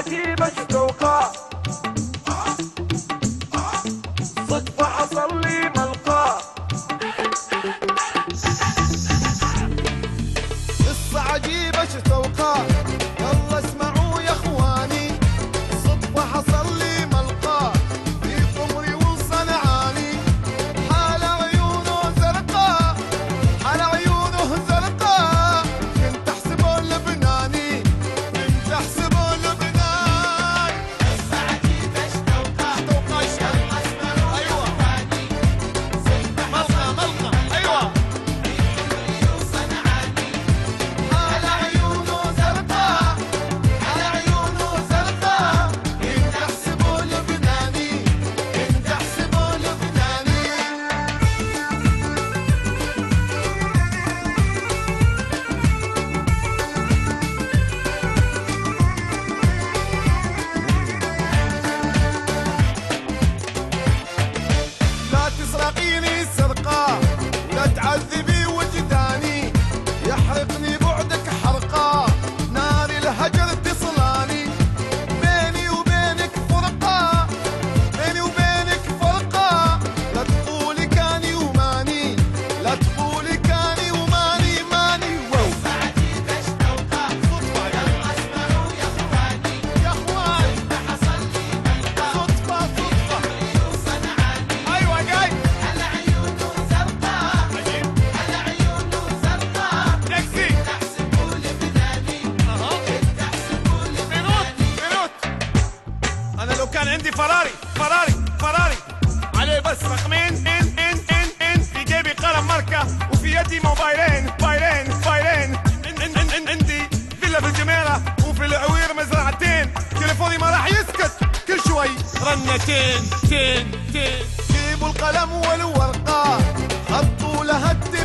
عجيبة شتوقع صدفة حصل لي ملقا قصة عجيبة شتوقع يلا اسمعوا يا اخواني صدفة حصل لي ملقا في قمري وصنعاني حال عيونه زرقاء حال عيونه زرقاء كنت احسبه لبناني كنت احسبه لبناني قصة عجيبة شتوقع يلا اسمعوا ايوه ملقا ايوه على عيونه زرقاء على عيونه زرقاء كنت احسبه لبناني كنت احسبه لبناني لا تسرقيني سرقة ولا تعذبي وجداني يحرقني بعدك حرقة نار الهجر تصلاني بيني وبينك فرقة بيني وبينك فرقة لا تقولي كاني وماني لا تقولي كاني وماني ماني واو عجيبة شتوقع صدفة يلا اسمعوا يا اخواني يا اخواني حصل لي ملقا صدفة صدفة وصنعاني ايوه جاي على عيونه زرقاء على عيونه زرقاء تاكسي تحسبوا لبناني كنت احسبوا لبناني بيروت انا لو كان عندي فراري عليه بس رقمين ان في جيبي قلم ماركة وفي يدي موبايلين عندي فيلا في الجميرة وفي العوير مزرعتين تليفوني ما راح يسكت كل شوي رنتين تين جيبوا القلم والورقة حطوا لها التين